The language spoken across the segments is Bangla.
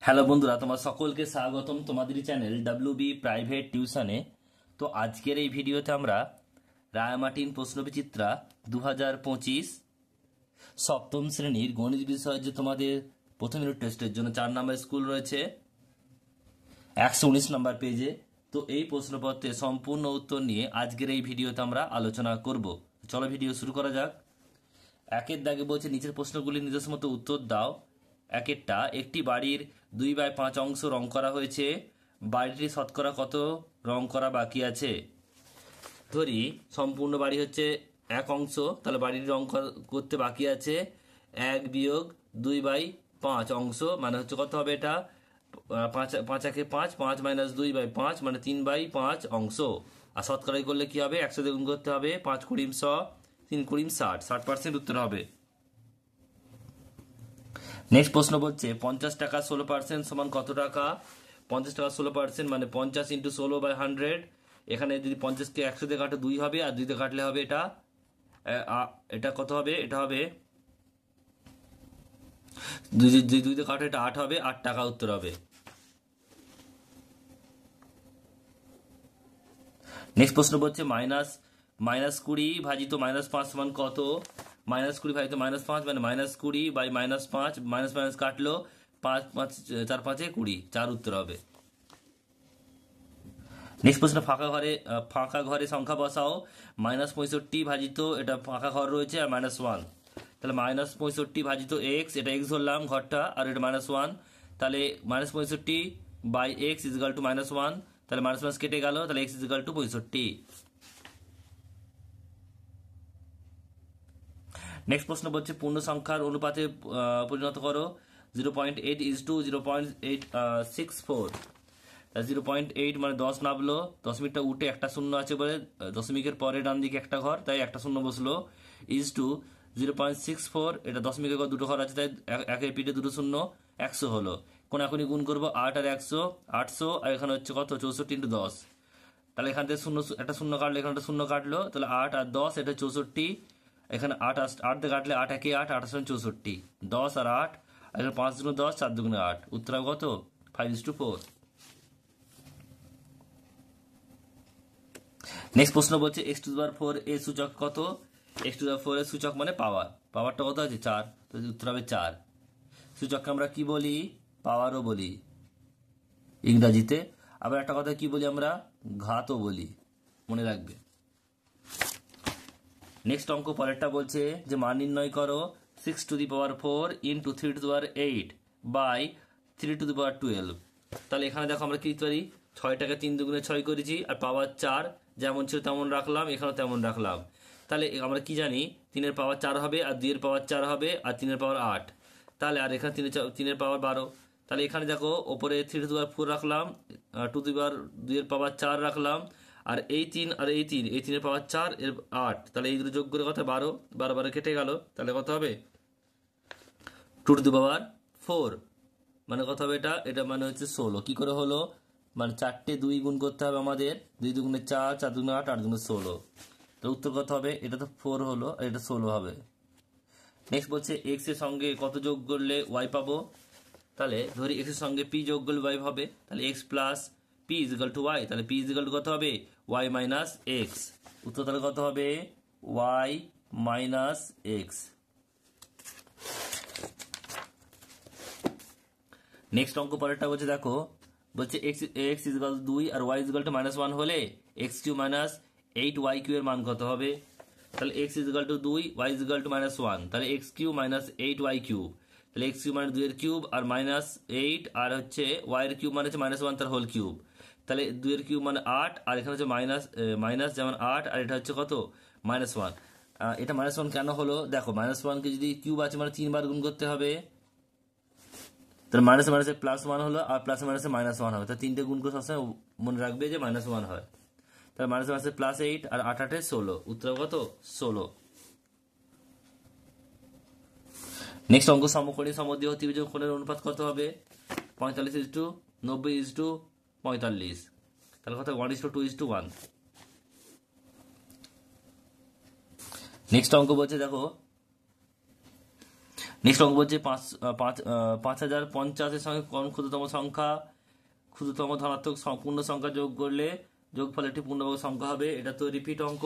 হ্যালো বন্ধুরা, তোমার সকলকে স্বাগতম তোমাদেরই চ্যানেল ডাব্লিউবি প্রাইভেট টিউশনে। তো আজকের এই ভিডিওতে আমরা রায়ামার্টিন প্রশ্নবিচিত্রা 2025 সপ্তম শ্রেণীর গণিত বিষয়ের যে তোমাদের প্রথম ইউনিট টেস্টের জন্য 4 নম্বর স্কুল রয়েছে 119 নম্বর পেজে। তো এই প্রশ্নপত্রের সম্পূর্ণ উত্তর নিয়ে আজকের এই ভিডিওতে আমরা আলোচনা করব। চলো ভিডিও শুরু করা যাক। একের দাগে বলছে নিচের প্রশ্নগুলির নিজস্ব মতো উত্তর দাও। একেরটা, একটি বাড়ির 2/5 অংশ রং করা হয়েছে, বাড়িটি শতকরা কত রং করা বাকি আছে? ধরি সম্পূর্ণ বাড়ি হচ্ছে 1 অংশ, তাহলে বাড়ির রং করতে বাকি আছে 1 বিয়োগ 2/5 অংশ, মানে হচ্ছে কত হবে এটা? 5 একে 5, 5 - 2/5 মানে 3/5 অংশ। আর শতকরাই করলে কি হবে? 100 দিয়ে গুণ করতে হবে, 5 × 100, 3 × 60, 60% উত্তর হবে। নেক্সট প্রশ্ন বলছে 50 টাকা 16% সমান কত টাকা? 50 টাকা 16% মানে 50 × 16/100। এখানে যদি 50কে 100 দিয়ে কাটো 2 হবে, আর 2 দিয়ে কাটলে হবে এটা এটা কত হবে? এটা হবে 2 দিয়ে কাটো, এটা 8 হবে, 8 টাকা উত্তর হবে। নেক্সট প্রশ্ন বলছে -20 ভাজিত -5 সমান কত? -20 ভাজিত -5 মানে -20 বাই -5, মাইনাস মাইনাস কাটলো 5 5 4 5 20, 4 উত্তর হবে। নেক্সট প্রশ্ন ফাঁকা ঘরে সংখ্যা বসাও। -65 ভাজিত, এটা ফাঁকা ঘর রয়েছে, আর -1, তাহলে -65 ভাজিত এক্স, এটা এক্স ধরলাম ঘরটা, আর এটা -1, তাহলে -65 বাই এক্স ইজিক্যাল টু -1, তাহলে মাইনাস মাইনাস কেটে গেল, তাহলে এক্স ইজিক্যাল টু 65। নেক্সট প্রশ্ন বলছে পূর্ণ সংখ্যার অনুপাতে পরিণত করো। 0.8 = 0.864, 0.8 মানে 10 নামলো, দশমিকটা উঠে একটা শূন্য আছে বলে দশমিকের পরে ডান দিকে একটা ঘর, তাই একটা শূন্য বসলো। ইজ টু 0.64, এটা দশমিকের ঘর দুটো ঘর আছে, তাই একের পিঠে দুটো শূন্য, 100 হলো। কোনাকুনি গুণ করবো 8 আর 100, 800, আর এখানে হচ্ছে কত? 64 × 10। তাহলে এখান থেকে শূন্য, একটা শূন্য কাটলো, এখানে একটা শূন্য কাটলো, তাহলে 8 আর 10, এটা 64। এখানে 8 দিয়ে কাটলে 8 একে 8, 8 × 64, 10 আর 8, আর এখানে 5 × 10, 4 × 8, উত্তর হবে কত? 5:4। নেক্সট প্রশ্ন বলছে x⁴ এর সূচক কত? x⁴ এর সূচক মানে পাওয়ারটা কত আছে? 4, তো উত্তর হবে 4। সূচককে আমরা কি বলি? পাওয়ারও বলি ইংরাজিতে। আবার একটা কথা কি বলি আমরা? ঘাতও বলি, মনে রাখবে। নেক্সট অঙ্ক পরেরটা বলছে যে মান নির্ণয় করো 6⁴ ইন্টু 3⁸ বাই 3⁴12। তাহলে এখানে দেখো আমরা কি দিতে পারি? 6টাকে 3 দুগুণে 6 করেছি, আর পাওয়ার 4 যেমন ছিল তেমন রাখলাম, এখানেও তেমন রাখলাম। তাহলে আমরা কি জানি? 3-এর পাওয়ার 4 হবে, আর 2-এর পাওয়ার 4 হবে, আর 3-এর পাওয়ার 8। তাহলে আর এখানে 3-এর পাওয়ার 12। তাহলে এখানে দেখো ওপরে 3⁴ রাখলাম, 2-এর পাওয়ার 4 রাখলাম, আর এই 3 আর এই 3, এই 3-এর পাওয়ার 4, এর 8, তাহলে এই দুটো যোগ করে কত? 12, 12 কেটে গেল, তাহলে কত হবে? 2⁴, মানে কত হবে? এটা মানে হচ্ছে 16। কি করে হলো? মানে 4টে 2 গুণ করতে হবে আমাদের, 2 দুগুণে 4, 4 দুগুণে 8, 8 দুগুণে 16। তো উত্তর কত হবে? এটা তো 4 হলো, আর এটা 16 হবে। নেক্সট বলছে এক্স এর সঙ্গে কত যোগ করলে ওয়াই পাবো? তাহলে ধরি এক্স এর সঙ্গে পি যোগ করলে ওয়াই হবে, তাহলে X plus P equal to Y, তাহলে পি ইজিক্যাল টু কত হবে? Y minus X. উত্তর তাহলে কত হবে? Y minus x. নেক্সট অঙ্ক পরেরটা বলছে দেখো, বলছে x is equal 2 R Y is equal to -1 হলে x³ - 8y³ এর মান কত হবে? তাহলে x equal to 2, y equal to -1, তাহলে x³ - 8y³, তাহলে x³ মানে 2 এর কিউব, আর -8, আর হচ্ছে y এর কিউব মানে হচ্ছে -1 তার হোল কিউব, তাহলে 2 এর কিউব মানে 8, আর এখানে হচ্ছে মাইনাস যেমন 8, আর এটা হচ্ছে কত? -1। এটা -1 কেন হলো? দেখো -1কে যদি কিউব আছে মানে 3 বার গুণ করতে হবে, তাহলে মাইনাসে মাইনাসে +1 হলো, আর প্লাসে মাইনাসে -1 হবে, তাহলে 3টে গুণ করে সবসময় মনে রাখবে যে -1 হয়। তাহলে মাইনাসে মাইনাসে +8, আর 8 8 16, উত্তর কত? 16। নেক্সট অঙ্ক সমকোণী সমদ্বিবাহু ত্রিভুজ কোণের অনুপাত কত হবে? 45:90:45, তাহলে কত? 1:2:1। নেক্সট অঙ্ক বলছে দেখো নেক্সট অঙ্ক বলছে 5050 সঙ্গে কোন ক্ষুদ্রতম সংখ্যা, ক্ষুদ্রতম ধনাত্মক পূর্ণ সংখ্যা যোগ করলে যোগফল একটি পূর্ণবর্গ সংখ্যা হবে। এটা তো রিপিট অঙ্ক,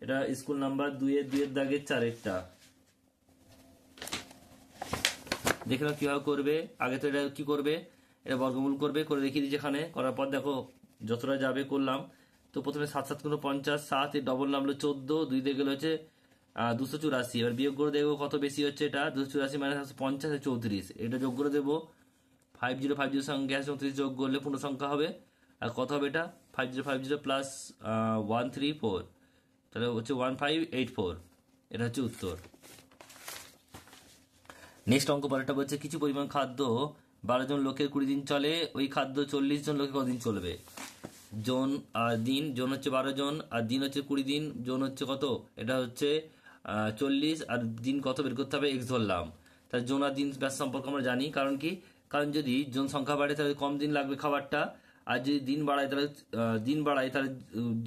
এটা স্কুল নাম্বার 2-এর দাগের 4-এরটা। দেখে নাও কিভাবে করবে। আগে তো এটা কি করবে, এটা বর্গমূল করবে, করে দেখিয়ে দিচ্ছি এখানে। করার পর দেখো যতটা যাবে করলাম। তো প্রথমে 7×7 = 50, 7 এর ডবল নামলো 14, 2 দিয়ে গেলে হচ্ছে 284। এবার বিয়োগ করে দেখবো কত বেশি হচ্ছে, এটা 284 - 50 34। এটা যোগ করে দেবো 5050 সঙ্গে 34 যোগ করলে পূর্ণ সংখ্যা হবে। আর কত হবে এটা 5050 প্লাস 134, তাহলে হচ্ছে 1584। এটা হচ্ছে উত্তর। নেক্সট অঙ্ক পরেরটা বলছে কিছু পরিমাণ খাদ্য 12 জন লোকের 20 দিন চলে, ওই খাদ্য 40 জন লোকের কতদিন চলবে। জন আর দিন, জন হচ্ছে 12 জন আর দিন হচ্ছে 20 দিন, জন হচ্ছে কত, এটা হচ্ছে 40 আর দিন কত বের করতে হবে, এক্স ধরলাম। তাহলে জন আর দিন ব্যাস সম্পর্কে আমরা জানি, কারণ কি, কারণ যদি জন সংখ্যা বাড়ে তাহলে কম দিন লাগবে খাবারটা, আর যদি দিন বাড়ায় তাহলে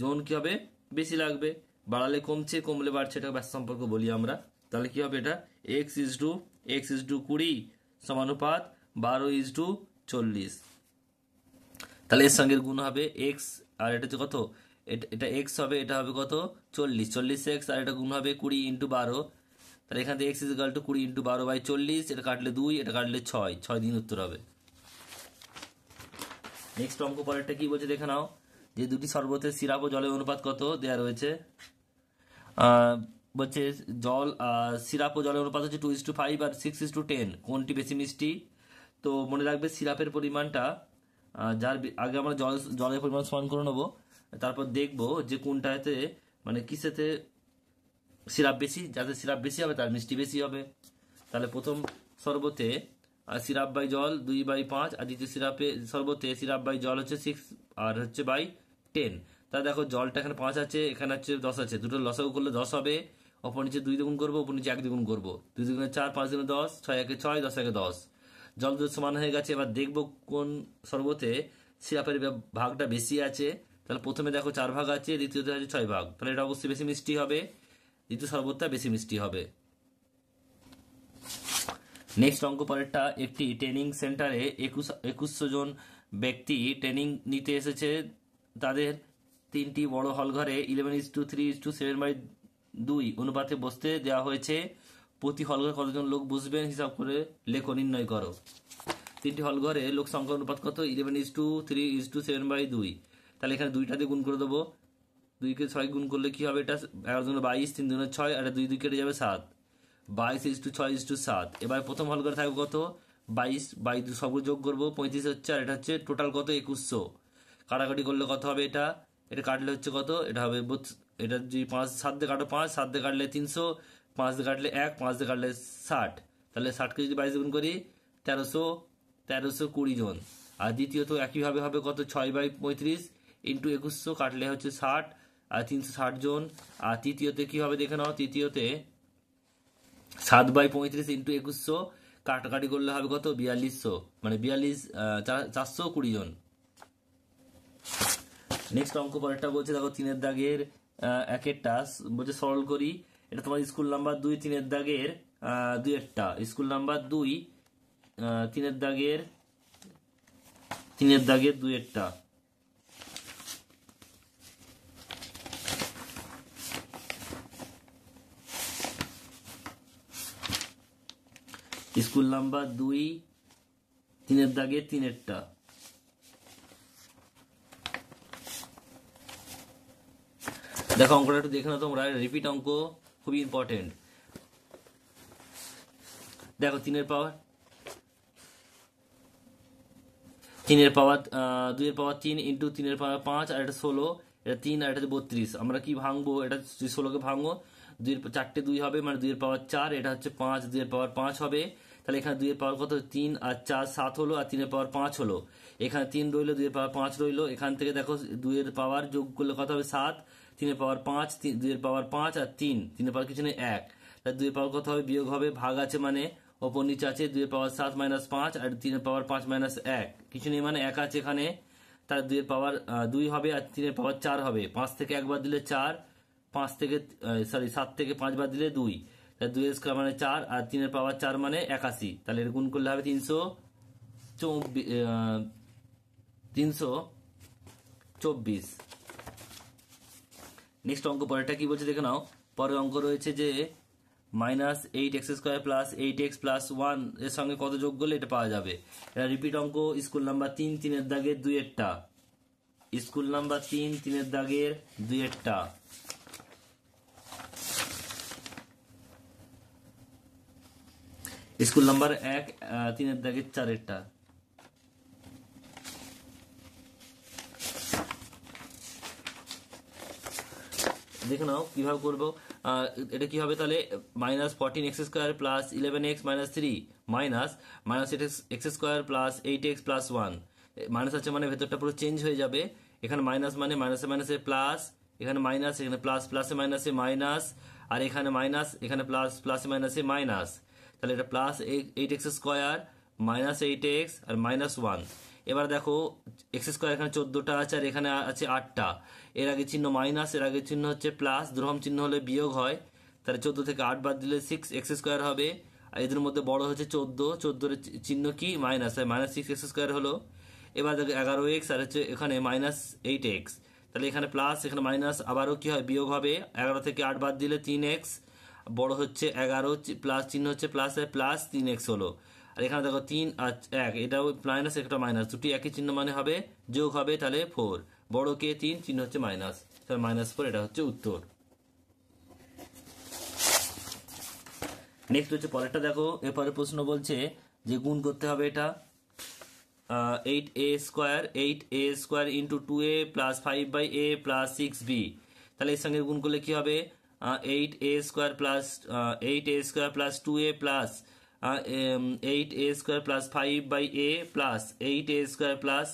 জন কি হবে, বেশি লাগবে। বাড়ালে কমছে, কমলে বাড়ছে, এটা ব্যাস সম্পর্ক বলি আমরা। তাহলে কি হবে, এটা x:20 সমানুপাত 12:40। তাহলে এর সঙ্গে গুণ হবে x, আর এটা হচ্ছে কত, এটা x হবে, এটা হবে কত 40x, আর এটা গুণ হবে 20 × 12। তাহলে এখান থেকে x = 20 × 12/40। এটা কাটলে 2, এটা কাটলে 6 দিন উত্তর হবে। নেক্সট অঙ্ক পরেরটা কি বলছে দেখে নাও, যে দুটি শরবতের সিরাপ ও জলের অনুপাত কত দেয়া রয়েছে। বলছে জল সিরাপ ও জলের অনুপাত হচ্ছে 2:5 আর 6:10, কোনটি বেশি মিষ্টি। তো মনে রাখবে সিরাপের পরিমাণটা যার আগে আমরা জলের পরিমাণ সমান করে নেবো, তারপর দেখবো যে কোনটাতে মানে কিসেতে সিরাপ বেশি, যাতে সিরাপ বেশি হবে তার মিষ্টি বেশি হবে। তাহলে প্রথম শরবতে সিরাপ বাই জল 2/5, আর দ্বিতীয় শরবতে সিরাপ বাই জল হচ্ছে 6 আর হচ্ছে বাই 10। তাহলে দেখো জলটা এখানে 5 আছে, এখানে হচ্ছে 10 আছে, দুটো লসাগু করলে 10 হবে। ওপর নিচে 2 দ্বিগুণ করবো, ওপর নিচে 1 দ্বিগুণ করবো, 2 দ্বিগুণে 4, 5 দ্বিগুণে 10, 6 × 1 = 6, 10 × 10। জল দুধ সমান হয়ে গেছে। এবার দেখবো কোন শরবতে সিরাপের ভাগটা বেশি আছে। তাহলে প্রথমে দেখো 4 ভাগ আছে, দ্বিতীয়তে আছে 6 ভাগ, তাহলে এটা অবশ্যই বেশি মিষ্টি হবে, দ্বিতীয় শরবতটা বেশি মিষ্টি হবে। নেক্সট অঙ্ক পরেরটা, একটি ট্রেনিং সেন্টারে 2100 জন ব্যক্তি ট্রেনিং নিতে এসেছে। তাদের 3টি বড় হল ঘরে 11:3:7/2 অনুপাতে বসতে দেওয়া হয়েছে। প্রতি হল ঘরে কতজন লোক বসবেন হিসাব করে লেখো, নির্ণয় করো। 3টি হল ঘরে লোক সংখ্যা অনুপাত কত, 11:3:7/2। তাহলে এখানে 2টা দিয়ে গুণ করে দেবো, 2 কে 6 গুণ করলে কি হবে, এটা 11×22, 3×6, আর 2 কেটে যাবে 7, 22:6:7। এবার প্রথম হল ঘরে থাকবে কত 22/2, সবগুলো যোগ করবো 35 হচ্ছে, আর এটা হচ্ছে টোটাল কত 2100। কাটাকাটি করলে কত হবে, এটা কাটলে হচ্ছে কত, এটা হবে এটা যদি 7 দিয়ে কাটো 5, 7 দিয়ে কাটলে 300, 5 দিয়ে কাটলে 1, 5 দিয়ে কাটলে 60। তাহলে 60কে যদি 22 গুণ করি 1320 জন। আর দ্বিতীয়ত একইভাবে হবে কত 6/35 × 2100, কাটলে হচ্ছে 60 আর 360 জন। আর তৃতীয়তে কি হবে দেখে নাও, তৃতীয়তে 7/35 × 2100, কাটাকাটি করলে হবে কত 4200, মানে 420 জন। নেক্সট অঙ্ক পরেরটা বলছে দেখো 3-এর দাগের 1-এরটা বলছে সরল করি। এটা তোমার স্কুল নাম্বার 2, 3-এর দাগের 2-এরটা, স্কুল নাম্বার 2, 3-এর দাগের 2-এরটা। স্কুল নাম্বার 2, 3-এর দাগের 3-এরটা। দেখো অঙ্কটা একটু দেখে নাও তোমরা, রিপিট অঙ্ক, খুবই ইম্পর্টেন্ট। দেখো 3-এর পাওয়ার 2-এর পাওয়ার 3 × 3-এর পাওয়ার 5, আর এটা 16, এটা 3, আর এটা 32। আমরা কি ভাঙবো, এটা 16কে ভাঙবো, 2-এর 4টে 2 হবে, মানে 2-এর পাওয়ার 4, এটা হচ্ছে 5, 2-এর পাওয়ার 5 হবে। তাহলে এখানে 2-এর পাওয়ার কত 3 আর 4 7 হলো, আর 3-এর পাওয়ার 5 হলো। এখানে 3 রইলো, 2-এর পাওয়ার 5 রইলো। এখান থেকে দেখো 2-এর পাওয়ার যোগ করলে কত হবে 7, 3-এর পাওয়ার 5, 2-এর পাওয়ার 5 আর 3, 3-এর পাওয়ার কিছু নেই 1। তাহলে 2-এর পাওয়ার কত হবে, বিয়োগ হবে, ভাগ আছে মানে ওপর নিচে আছে, 2-এর পাওয়ার 7 - 5, আর 3-এর পাওয়ার 5 - 1, কিছু নেই মানে 1 আছে এখানে। তার 2-এর পাওয়ার 2 হবে, আর 3-এর পাওয়ার 4 হবে। 5 থেকে 1 বাদ দিলে 4, 7 থেকে 5 বাদ দিলে 2। তাহলে 2 স্কোয়ার মানে 4 আর 3 পাওয়ার 4 মানে 81, তাহলে এটা গুণ করলে হবে 324। নেক্সট অঙ্ক পরেরটা কি বলছে দেখে নাও। পরের অঙ্ক রয়েছে যে -8x² + 8x + 1 এর সঙ্গে কত যোগ করলে এটা পাওয়া যাবে। এটা রিপিট অঙ্ক, স্কুল নাম্বার 3 3-এর দাগের 2-এরটা, স্কুল নাম্বার 3 3-এর দাগের 2-এরটা। স্কুল নাম্বার 1 3-এর দাগের 4-এরটা। দেখে নাও কিভাবে করবো। এটা কি হবে তাহলে, -14x² + 11x - 3 -(-x² + 8x + 1) minus আছে মানে ভেতরটা পুরো চেঞ্জ হয়ে যাবে। এখানে মাইনাস মানে মাইনাসে মাইনাসে প্লাস, এখানে মাইনাস, এখানে প্লাস, প্লাসে মাইনাসে মাইনাস, আর এখানে মাইনাস, এখানে প্লাস, প্লাসে মাইনাসে মাইনাস। তাহলে এটা +8x² -8x আর -1। এবার দেখো x² এখানে 14টা আছে আর এখানে আছে 8টা। এর আগে চিহ্ন মাইনাস, এর আগে চিহ্ন হচ্ছে প্লাস, দুরকম চিহ্ন হলে বিয়োগ হয়। তাহলে 14 থেকে 8 বাদ দিলে 6x² হবে। আর এদের মধ্যে বড় হচ্ছে 14 এর চিহ্ন কি মাইনাস, তাই -6x² হলো। এবার দেখো 11x আর হচ্ছে এখানে -8x, তাহলে এখানে প্লাস, এখানে মাইনাস, আবারও কি হয় বিয়োগ হবে। 11 থেকে 8 বাদ দিলে 3x, বড় হচ্ছে 11, প্লাস চিহ্ন হচ্ছে প্লাস, প্লাস 3x হলো। আর এখানে দেখো 3 আর 1, এটাও মাইনাস একটা মাইনাস, দুটি একই চিহ্ন মানে হবে যোগ হবে, তাহলে 4। বড় কে 3, চিহ্ন হচ্ছে মাইনাস, তাহলে -4, এটা হচ্ছে উত্তর। নেক্সট হচ্ছে পরেরটা দেখো। এরপরে প্রশ্ন বলছে যে গুণ করতে হবে এটা 8a² × 2a + 5/a + 6b। তাহলে এর সঙ্গে গুণ করলে কি হবে, 8a² + 2a + 8a² + 5/a + 8a²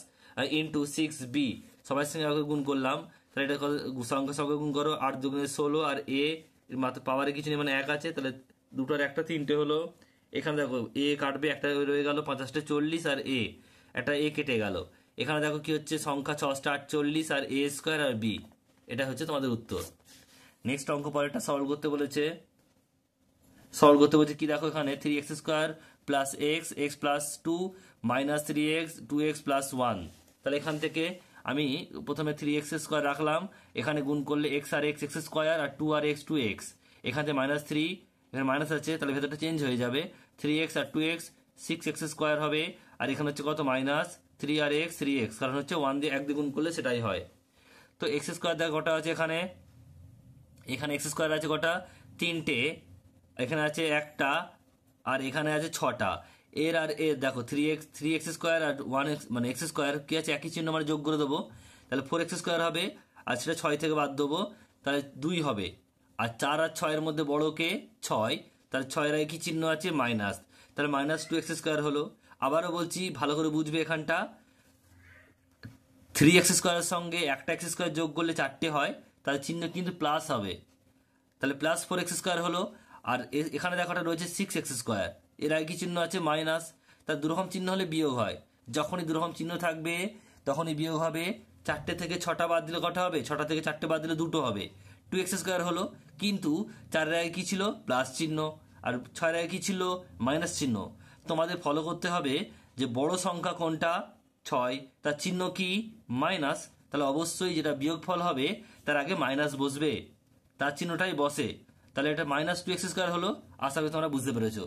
+ 6b। সবার সঙ্গে গুণ করলাম, তাহলে এটা সংখ্যা সঙ্গে গুণ করো, 8 × 2 = 16, আর a এর মাত্র পাওয়ারে কিছু নেই মানে 1 আছে, তাহলে দুটোর একটা 3টে হলো। এখানে দেখো a কাটবে, একটা রয়ে গেল 5 × 40, আর a একটা a কেটে গেল। এখানে দেখো কি হচ্ছে, সংখ্যা 6 × 48 আর a² আর b, এটা হচ্ছে তোমাদের উত্তর। নেক্সট অঙ্ক পরেরটা সলভ করতে বলেছে। কি দেখো, এখানে 3x² + x, x + 2 -3x 2x + 1। তাহলে এখান থেকে আমি প্রথমে 3x² রাখলাম, এখানে গুণ করলে x আর x x² আর 2 আর x 2x। এখান থেকে -3, এখানে মাইনাস আছে, তাহলে ভেতরটা চেঞ্জ হয়ে যাবে, 3x আর 2x 6x² হবে। আর এখানে হচ্ছে কত, -3 আর x 3x, কারণ হচ্ছে 1 দিয়ে 1 দিয়ে গুণ করলে সেটাই হয়। তো x² দেখো কটা আছে, এখানে x² আছে কটা, 3টে, এখানে আছে একটা, আর এখানে আছে 6টা। এর আর এর দেখো 3x² আর 1x মানে x² কি আছে, একই চিহ্ন মানে যোগ করে দেবো, তাহলে 4x² হবে। আর সেটা 6 থেকে বাদ দেবো, তাহলে 2 হবে। আর 4 আর 6 এর মধ্যে বড় কে 6, তাহলে 6 এর কি চিহ্ন আছে মাইনাস, তাহলে -2x² হলো। আবারও বলছি ভালো করে বুঝবে, এখানটা 3x² এর সঙ্গে একটা x² যোগ করলে 4টে হয়, তাহলে চিহ্ন কিন্তু প্লাস হবে, তাহলে +4x² হলো। আর এখানে দেখাটা রয়েছে 6x², এর আগে কি চিহ্ন আছে মাইনাস, তার দুরকম চিহ্ন হলে বিয়োগ হয়। যখনই দুরকম চিহ্ন থাকবে তখনই বিয়োগ হবে। 4টে থেকে 6টা বাদ দিলে কটা হবে, 6টা থেকে 4টে বাদ দিলে 2টো হবে, 2x² হলো। কিন্তু 4 এর আগে কি ছিল, প্লাস চিহ্ন, আর 6 এর আগে কি ছিল, মাইনাস চিহ্ন। তোমাদের ফলো করতে হবে যে বড় সংখ্যা কোনটা, 6, তার চিহ্ন কি মাইনাস, তাহলে অবশ্যই যেটা বিয়োগফল হবে তার আগে মাইনাস বসবে, তার চিহ্নটাই বসে। তাহলে এটা -2x² হলো। আশা করি তোমরা বুঝতে পেরেছো।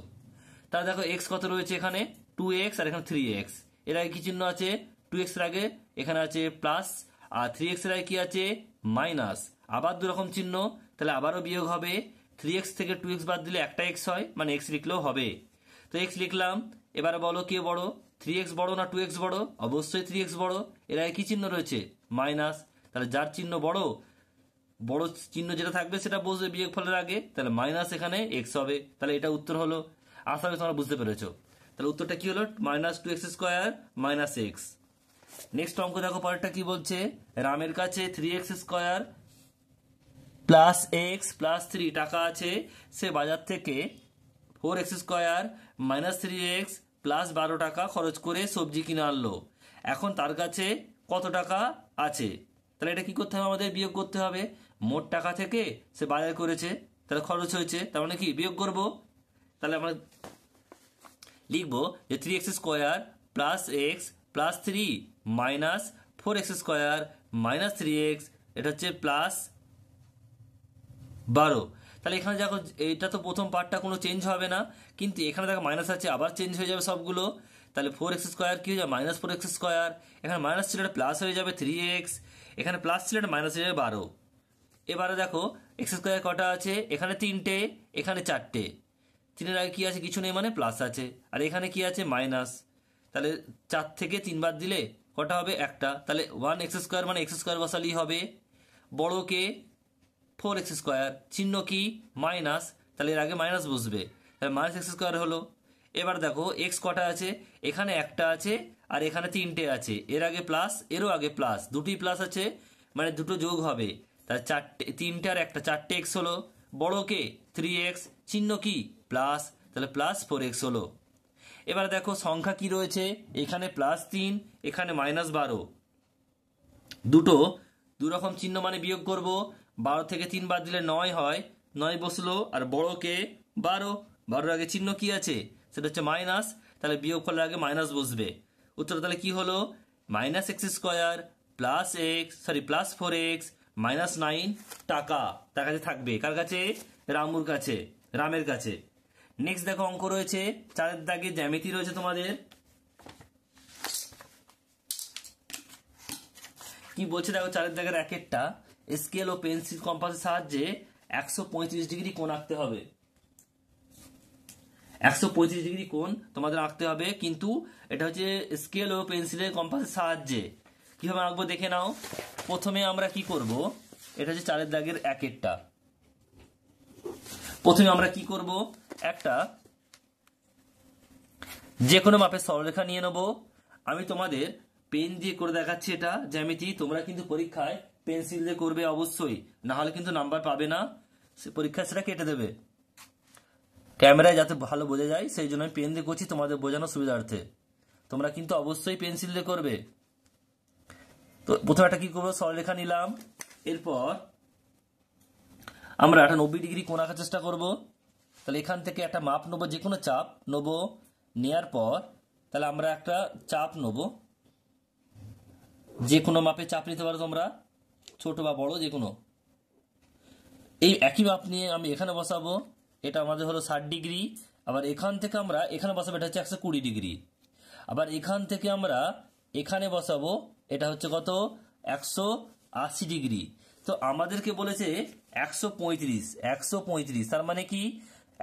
তাহলে দেখো x কত রয়েছে, এখানে 2x আর এখানে 3x। এর আগে কি চিহ্ন আছে, 2x এর আগে এখানে আছে প্লাস, আর 3x এর আগে কি আছে মাইনাস, আবার দুরকম চিহ্ন, তাহলে আবারও বিয়োগ হবে। 3x থেকে 2x বাদ দিলে একটা x হয়, মানে x লিখলেও হবে। তো x লিখলাম। এবারে বলো কে বড়, 3x বড় না 2x বড়, অবশ্যই 3x বড়। এর আগে কি চিহ্ন রয়েছে মাইনাস, তাহলে যার চিহ্ন বড় চিহ্ন যেটা থাকবে সেটা বসবে বিয়োগ ফলের আগে, তাহলে মাইনাস এখানে x হবে। তাহলে এটা উত্তর হলো। আশা করি তোমরা বুঝতে পেরেছো। তাহলে উত্তরটা কি হলো, -2x² - x। নেক্সট অঙ্ক দেখো পরেরটা কি বলছে, রামের কাছে 3x² + x + 3 টাকা আছে, সে বাজার থেকে 4x² - 3x + 12 টাকা খরচ করে সবজি কিনে আনলো। এখন তার কাছে কত টাকা আছে, তাহলে এটা কি করতে হবে, আমাদের বিয়োগ করতে হবে। মোট টাকা থেকে সে বাজার করেছে, তাহলে খরচ হয়েছে, তার মানে কি বিয়োগ করব। তাহলে আমরা লিখবো যে 3x square plus x plus 3 minus 4x square minus 3x, এটা হচ্ছে প্লাস 12। তাহলে এখানে দেখো এটা তো প্রথম পার্টটা কোনো চেঞ্জ হবে না, কিন্তু এখানে দেখো মাইনাস আছে, আবার চেঞ্জ হয়ে যাবে সবগুলো। তাহলে 4x স্কোয়ার কি হয়ে যাবে মাইনাস 4x স্কোয়ার, এখানে মাইনাস ছিল এটা প্লাস হয়ে যাবে 3x, এখানে প্লাস ছিল এটা মাইনাস হয়ে যাবে 12। এবারে দেখো এক্স স্কোয়ার কটা আছে, এখানে 3টে, এখানে 4টে, 3-এর আগে কি আছে কিছু নেই মানে প্লাস আছে, আর এখানে কি আছে মাইনাস। তাহলে 4 থেকে 3 বাদ দিলে কটা হবে একটা, তাহলে 1x স্কোয়ার মানে এক্স স্কোয়ার বসালেই হবে। বড়কে 4x স্কোয়ার, চিহ্ন কি মাইনাস, তাহলে এর আগে মাইনাস বসবে, তাহলে মাইনাস এক্স স্কোয়ার হলো। এবার দেখো এক্স কটা আছে, এখানে একটা আছে আর এখানে 3টে আছে, এর আগে প্লাস এরও আগে প্লাস, দুটি প্লাস আছে মানে দুটো যোগ হবে, তাহলে 4টে 3টে আর একটা 4টে এক্স হলো। বড়কে 3x, চিহ্ন কি প্লাস, তাহলে প্লাস 4x হলো। এবার দেখো সংখ্যা কি রয়েছে, এখানে +3, এখানে -12, দুটো দুরকম চিহ্ন মানে বিয়োগ করব। 12 থেকে 3 বাদ দিলে 9 হয়, 9 বসলো, আর বড়কে 12, 12-এর আগে চিহ্ন কি আছে সেটা হচ্ছে মাইনাস, তাহলে বিয়োগ করলে আগে মাইনাস বসবে। উত্তর তাহলে কি হলো -x square plus 4x minus 9 টাকা তার কাছে থাকবে। কার কাছে? রামুর কাছে, রামের কাছে। নেক্সট দেখো অঙ্ক রয়েছে 4-এর দাগে জ্যামিতি রয়েছে তোমাদের। কি বলছে দেখো 4-এর দাগের এক একটা স্কেল ও পেন্সিল কম্পাসের সাহায্যে 135 ডিগ্রি কোণ আঁকতে হবে। 135 ডিগ্রি কোণ তোমাদের আঁকতে হবে, কিন্তু এটা হচ্ছে স্কেল ও পেন্সিলের কম্পাসের সাহায্যে। কিভাবে আঁকবো দেখে নাও। প্রথমে আমরা কি করব, এটা হচ্ছে 4-এর দাগের এক একটা। প্রথমে আমরা কি করব, একটা যে কোনো মাপের সরলরেখা নিয়ে নেব। আমি তোমাদের পেন দিয়ে করে দেখাচ্ছি এটা জ্যামিতি, তোমরা কিন্তু পরীক্ষায় পেন্সিল দিয়ে করবে অবশ্যই, না হলে কিন্তু নাম্বার পাবে না, পরীক্ষায় সেটা কেটে দেবে। ক্যামেরায় যাতে ভালো বোঝা যায় সেই জন্য আমি পেন দিয়ে করছি তোমাদের বোঝানোর সুবিধার্থে, তোমরা কিন্তু অবশ্যই পেন্সিল দিয়ে করবে। তো প্রথমে একটা কি করবো, সরলরেখা নিলাম, এরপর আমরা একটা 90 ডিগ্রি কোণ আঁকার চেষ্টা করব। তাহলে এখান থেকে একটা মাপ নেবো, যে কোনো চাপ নেবো, নেওয়ার পর তাহলে আমরা একটা চাপ নেবো, যে কোনো মাপে চাপ নিতে পারো তোমরা, ছোট বা বড় যে কোনো। এই একই মাপ নিয়ে আমি এখানে বসাবো, এটা আমাদের হলো 60 ডিগ্রি। আবার এখান থেকে আমরা এখানে বসাবো, এটা হচ্ছে 120 ডিগ্রি। আবার এখান থেকে আমরা এখানে বসাবো, এটা হচ্ছে কত 180 ডিগ্রি। তো আমাদেরকে বলেছে 135, তার মানে কি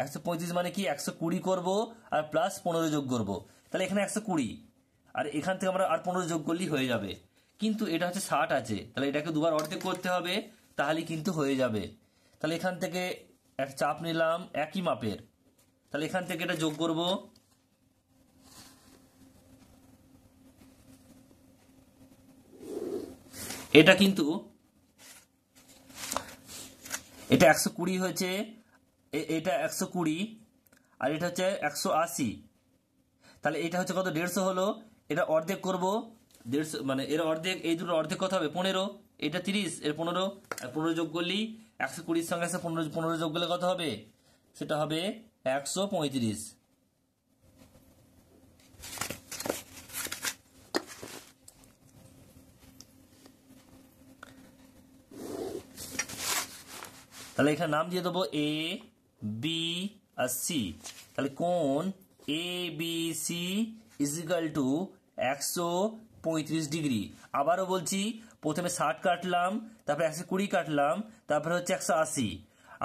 135 মানে কি 120 করব আর প্লাস 15 যোগ করব, তাহলে এখানে 120 আর এখান থেকে আমরা আর 15 যোগ করলেই হয়ে যাবে। কিন্তু এটা হচ্ছে 60 আছে, তাহলে এটাকে দুবার অর্ধেক করতে হবে, তাহলে কিন্তু হয়ে যাবে। তাহলে এখান থেকে এক চাপ নিলাম একই মাপের, তাহলে এখান থেকে এটা যোগ করব, এটা কিন্তু এটা 120 হয়েছে, এটা 120 আর এটা হচ্ছে 180, তাহলে এটা হচ্ছে কত 150 হলো। এটা অর্ধেক করব, 150 মানে এর অর্ধেক, এই দুটো অর্ধেক কত হবে 15, এটা 30 এর 15, আর 15 যোগ করলেই 120-এর সঙ্গে 15 যোগ করলে কত হবে, সেটা হবে 135। তাহলে এখানে নাম দিয়ে দেবো এ বি আর সি। তাহলে কোণ A B C is equal to 135 degree. আবারও বলছি, প্রথমে 60 কাটলাম, তারপরে 120 কাটলাম, তারপরে হচ্ছে 180।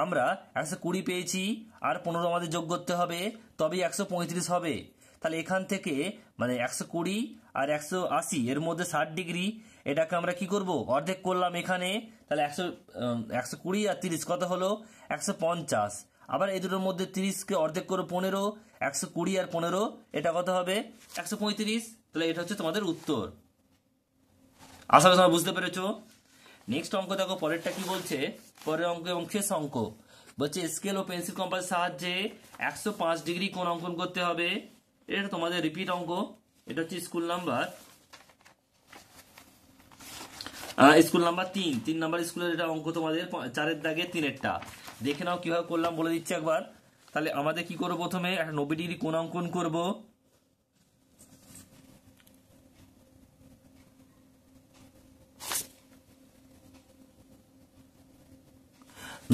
আমরা 120 পেয়েছি, আর 15 আমাদের যোগ করতে হবে, তবেই 135 হবে। তাহলে এখান থেকে মানে 120 আর 180 এর মধ্যে 60 ডিগ্রি, এটাকে আমরা কি করব অর্ধেক করলাম এখানে, তাহলে 120 আর 30 কত হলো 150। আবার এই দুটোর মধ্যে 30-কে অর্ধেক করে 15, 120 আর 15 এটা কত হবে 135। তাহলে এটা হচ্ছে তোমাদের উত্তর। আশা করি তোমরা বুঝতে পেরেছো। নেক্সট অঙ্ক দেখো, পরেরটা কি বলছে, পরের অঙ্ক এবং শেষ অঙ্ক বলছে স্কেল ও পেন্সিল কম্পাসের সাহায্যে 105 ডিগ্রি কোণ অঙ্কন করতে হবে। এটা তোমাদের রিপিট অঙ্ক, এটা হচ্ছে স্কুল নাম্বার 3 নাম্বার স্কুলের এটা অঙ্ক তোমাদের 4-এর দাগে 3-এরটা। দেখে নাও কিভাবে করলাম, বলে দিচ্ছি একবার। তাহলে আমাদের কি করবো, প্রথমে একটা 90 ডিগ্রি কোণ অঙ্কন করব।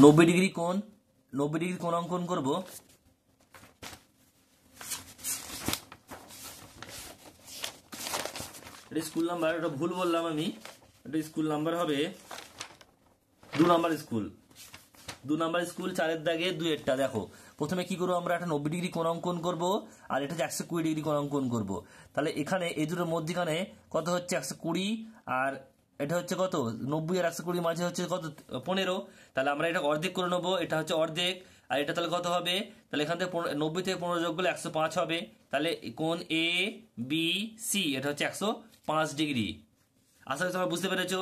নব্বই ডিগ্রি কোণ অঙ্কন করব। এটা স্কুল নাম্বার, এটা ভুল বললাম আমি, এটা স্কুল নাম্বার হবে 2 নাম্বার স্কুল। 2 নাম্বার স্কুল 4-এর দাগে 2-এরটা। দেখো প্রথমে কি করবো, আমরা একটা 90 ডিগ্রি কোণ অঙ্কন করব, আর এটা হচ্ছে 120 ডিগ্রি কোণ অঙ্কন করব। তাহলে এখানে এই দুটোর মধ্যখানে কত হচ্ছে 120, আর এটা হচ্ছে কত 90 আর 120 মাঝে হচ্ছে কত 15। তাহলে আমরা এটা অর্ধেক করে নেবো, এটা হচ্ছে অর্ধেক, আর এটা তাহলে কত হবে, তাহলে এখান থেকে 90 থেকে 15 যোগ করলে 105 হবে। তাহলে কোণ এ বি সি এটা হচ্ছে 105 ডিগ্রি। আশা করি তোমরা বুঝতে পেরেছো।